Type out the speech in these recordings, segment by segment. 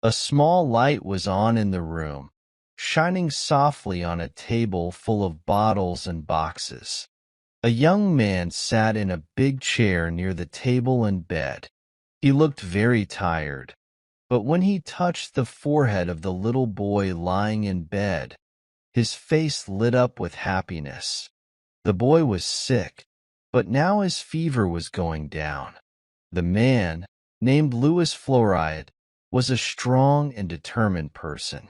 A small light was on in the room, shining softly on a table full of bottles and boxes. A young man sat in a big chair near the table and bed. He looked very tired, but when he touched the forehead of the little boy lying in bed, his face lit up with happiness. The boy was sick, but now his fever was going down. The man, named Louis Floride, was a strong and determined person.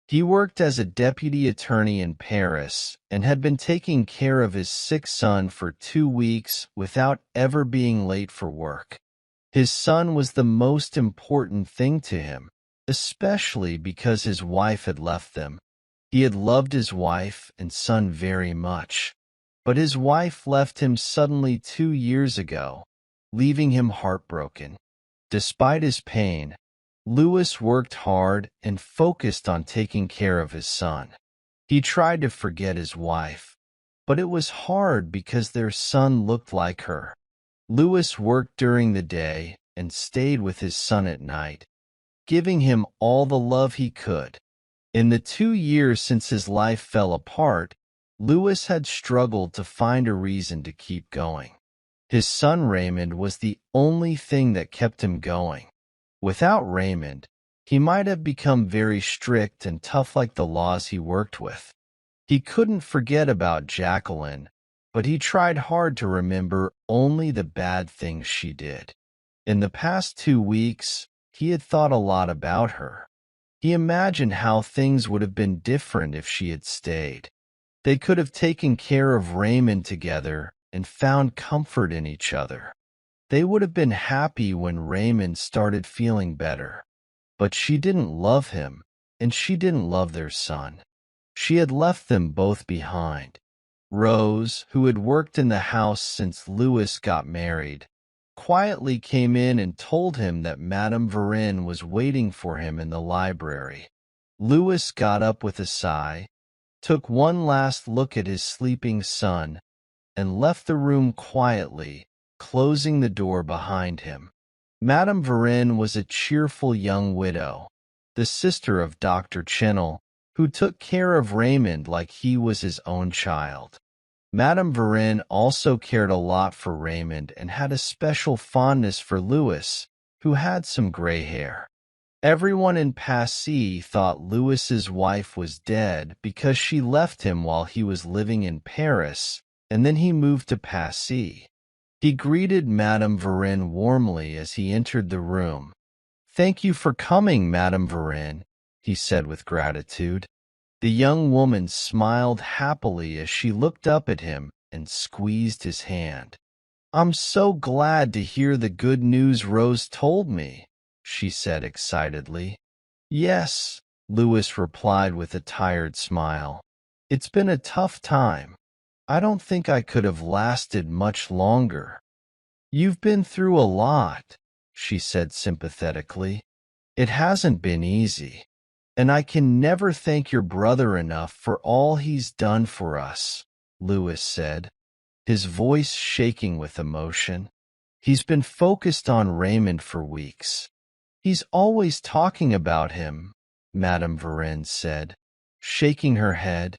He worked as a deputy attorney in Paris and had been taking care of his sick son for 2 weeks without ever being late for work. His son was the most important thing to him, especially because his wife had left them. He had loved his wife and son very much, but his wife left him suddenly 2 years ago, leaving him heartbroken. Despite his pain, Louis worked hard and focused on taking care of his son. He tried to forget his wife, but it was hard because their son looked like her. Louis worked during the day and stayed with his son at night, giving him all the love he could. In the 2 years since his life fell apart, Louis had struggled to find a reason to keep going. His son Raymond was the only thing that kept him going. Without Raymond, he might have become very strict and tough like the laws he worked with. He couldn't forget about Jacqueline, but he tried hard to remember only the bad things she did. In the past 2 weeks, he had thought a lot about her. He imagined how things would have been different if she had stayed. They could have taken care of Raymond together and found comfort in each other. They would have been happy when Raymond started feeling better. But she didn't love him, and she didn't love their son. She had left them both behind. Rose, who had worked in the house since Louis got married, quietly came in and told him that Madame Varin was waiting for him in the library. Louis got up with a sigh, took one last look at his sleeping son, and left the room quietly, closing the door behind him. Madame Varin was a cheerful young widow, the sister of Dr. Chenel, who took care of Raymond like he was his own child. Madame Varin also cared a lot for Raymond and had a special fondness for Louis, who had some gray hair. Everyone in Passy thought Louis's wife was dead because she left him while he was living in Paris, and then he moved to Passy. He greeted Madame Varin warmly as he entered the room. "Thank you for coming, Madame Varin," he said with gratitude. The young woman smiled happily as she looked up at him and squeezed his hand. "I'm so glad to hear the good news Rose told me," she said excitedly. "Yes," Louis replied with a tired smile. "It's been a tough time. I don't think I could have lasted much longer." "You've been through a lot," she said sympathetically. "It hasn't been easy, and I can never thank your brother enough for all he's done for us," Louis said, his voice shaking with emotion. "He's been focused on Raymond for weeks. He's always talking about him," Madame Varin said, shaking her head.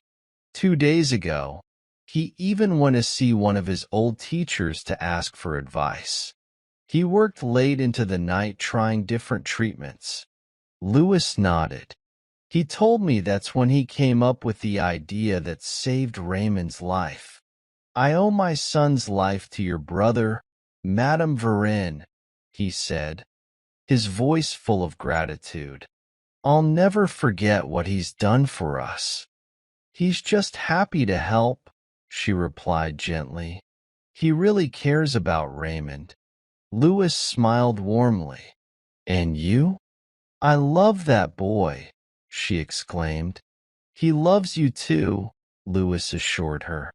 "2 days ago, he even went to see one of his old teachers to ask for advice. He worked late into the night trying different treatments." Louis nodded. "He told me that's when he came up with the idea that saved Raymond's life. I owe my son's life to your brother, Madame Varin," he said, his voice full of gratitude. "I'll never forget what he's done for us." "He's just happy to help," she replied gently. "He really cares about Raymond." Louis smiled warmly. "And you?" "I love that boy," she exclaimed. "He loves you too," Louis assured her.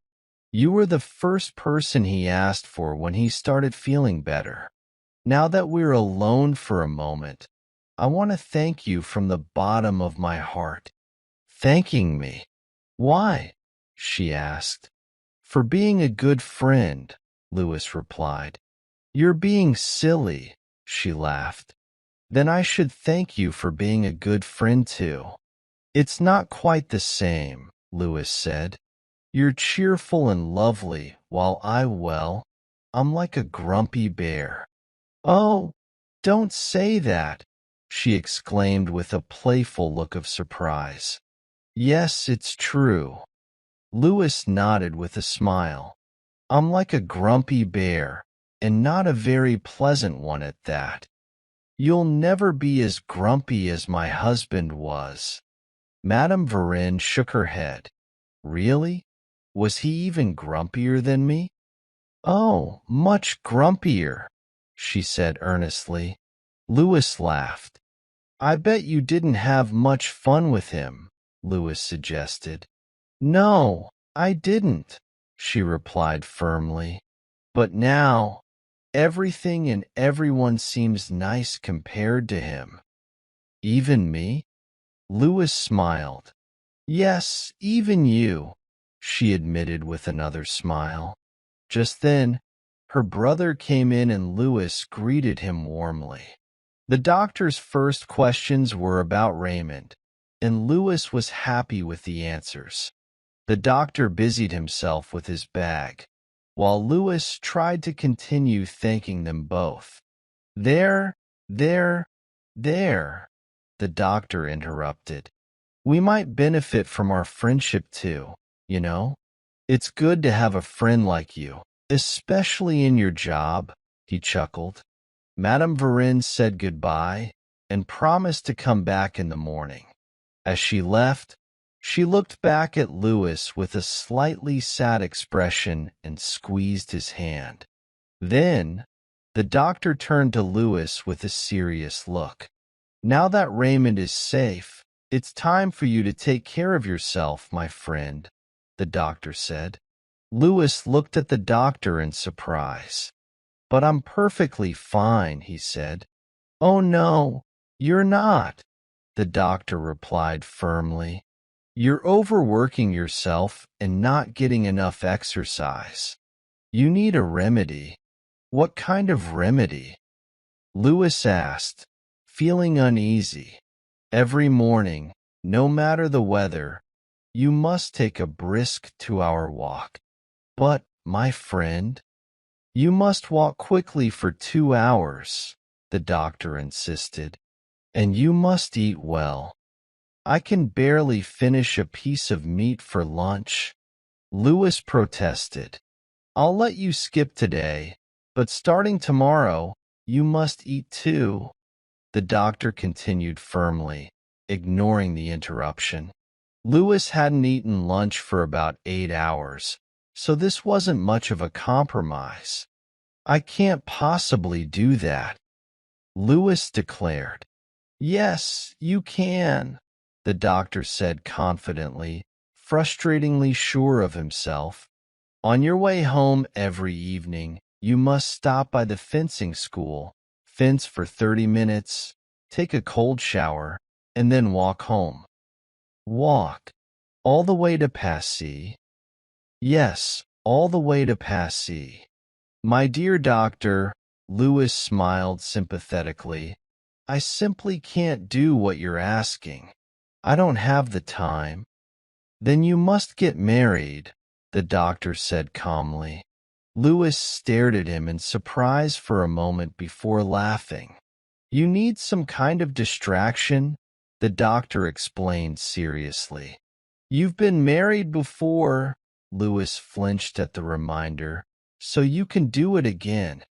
"You were the first person he asked for when he started feeling better. Now that we're alone for a moment, I want to thank you from the bottom of my heart." "Thanking me? Why?" she asked. "For being a good friend," Louis replied. "You're being silly," she laughed. Then I should thank you for being a good friend too. It's not quite the same, Louis said. You're cheerful and lovely, while I'm like a grumpy bear. Oh, don't say that, she exclaimed with a playful look of surprise. Yes, it's true. Louis nodded with a smile. I'm like a grumpy bear, and not a very pleasant one at that. You'll never be as grumpy as my husband was. Madame Varenne shook her head. Really? Was he even grumpier than me? Oh, much grumpier, she said earnestly. Louis laughed. I bet you didn't have much fun with him, Louis suggested. No, I didn't, she replied firmly. But now, everything and everyone seems nice compared to him. Even me? Louis smiled. Yes, even you, she admitted with another smile. Just then, her brother came in and Louis greeted him warmly. The doctor's first questions were about Raymond, and Louis was happy with the answers. The doctor busied himself with his bag, while Louis tried to continue thanking them both. There, there, there, the doctor interrupted. We might benefit from our friendship too, you know? It's good to have a friend like you, especially in your job, he chuckled. Madame Varenne said goodbye and promised to come back in the morning. As she left, she looked back at Louis with a slightly sad expression and squeezed his hand. Then, the doctor turned to Louis with a serious look. Now that Raymond is safe, it's time for you to take care of yourself, my friend, the doctor said. Louis looked at the doctor in surprise. But I'm perfectly fine, he said. Oh no, you're not, the doctor replied firmly. You're overworking yourself and not getting enough exercise. You need a remedy. What kind of remedy? Louis asked, feeling uneasy. Every morning, no matter the weather, you must take a brisk 2-hour walk. But, my friend, you must walk quickly for 2 hours, the doctor insisted. And you must eat well. I can barely finish a piece of meat for lunch. Louis protested. I'll let you skip today, but starting tomorrow, you must eat too, the doctor continued firmly, ignoring the interruption. Louis hadn't eaten lunch for about 8 hours, so this wasn't much of a compromise. I can't possibly do that, Louis declared. Yes, you can, the doctor said confidently, frustratingly sure of himself. On your way home every evening, you must stop by the fencing school, fence for 30 minutes, take a cold shower, and then walk home. Walk? All the way to Passy? Yes, all the way to Passy. My dear doctor, Louis smiled sympathetically. I simply can't do what you're asking. I don't have the time. Then you must get married, the doctor said calmly. Louis stared at him in surprise for a moment before laughing. You need some kind of distraction, the doctor explained seriously. You've been married before, Louis flinched at the reminder, so you can do it again.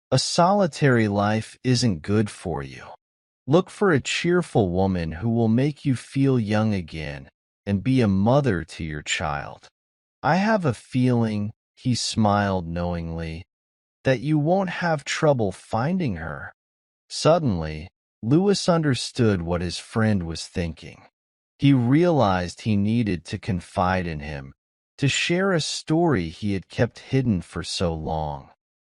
A solitary life isn't good for you. Look for a cheerful woman who will make you feel young again and be a mother to your child. I have a feeling, he smiled knowingly, that you won't have trouble finding her. Suddenly, Louis understood what his friend was thinking. He realized he needed to confide in him, to share a story he had kept hidden for so long.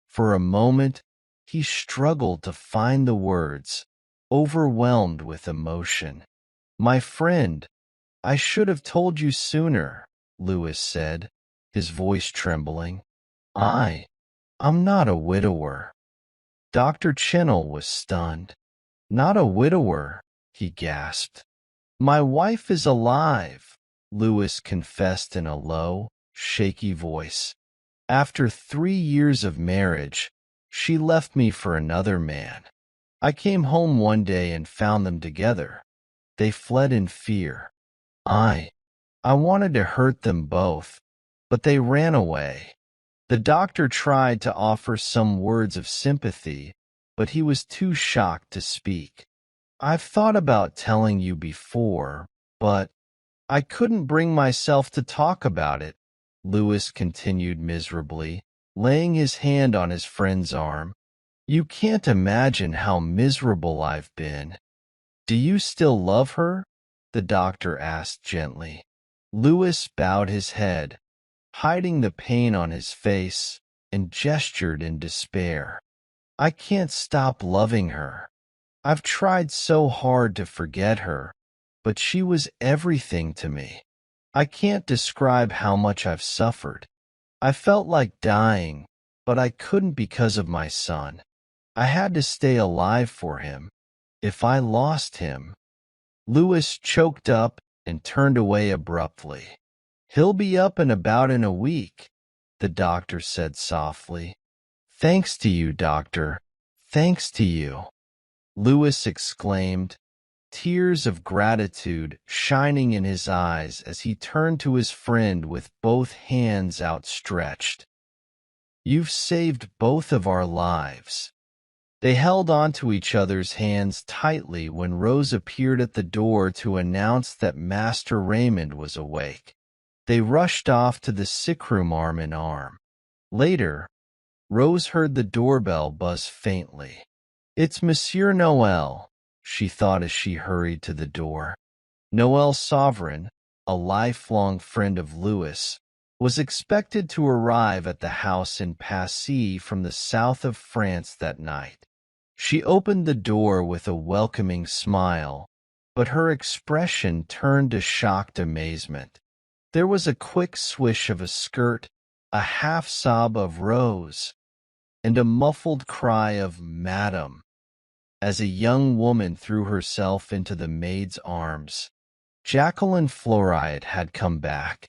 For a moment, he struggled to find the words, overwhelmed with emotion. My friend, I should have told you sooner, Louis said, his voice trembling. I'm not a widower. Dr. Chinnell was stunned. Not a widower, he gasped. My wife is alive, Louis confessed in a low, shaky voice. After 3 years of marriage, she left me for another man. I came home one day and found them together. They fled in fear. I I wanted to hurt them both, but they ran away. The doctor tried to offer some words of sympathy, but he was too shocked to speak. I've thought about telling you before, but I couldn't bring myself to talk about it, Louis continued miserably, laying his hand on his friend's arm. You can't imagine how miserable I've been. Do you still love her? The doctor asked gently. Louis bowed his head, hiding the pain on his face, and gestured in despair. I can't stop loving her. I've tried so hard to forget her, but she was everything to me. I can't describe how much I've suffered. I felt like dying, but I couldn't because of my son. I had to stay alive for him. If I lost him, Louis choked up and turned away abruptly. He'll be up and about in a week, the doctor said softly. Thanks to you, doctor. Thanks to you, Louis exclaimed, tears of gratitude shining in his eyes as he turned to his friend with both hands outstretched. You've saved both of our lives. They held onto each other's hands tightly when Rose appeared at the door to announce that Master Raymond was awake. They rushed off to the sick room arm in arm. Later, Rose heard the doorbell buzz faintly. It's Monsieur Noel, she thought as she hurried to the door. Noel Sovereign, a lifelong friend of Louis, was expected to arrive at the house in Passy from the south of France that night. She opened the door with a welcoming smile, but her expression turned to shocked amazement. There was a quick swish of a skirt, a half-sob of Rose, and a muffled cry of "Madam," as a young woman threw herself into the maid's arms. Jacqueline Floride had come back.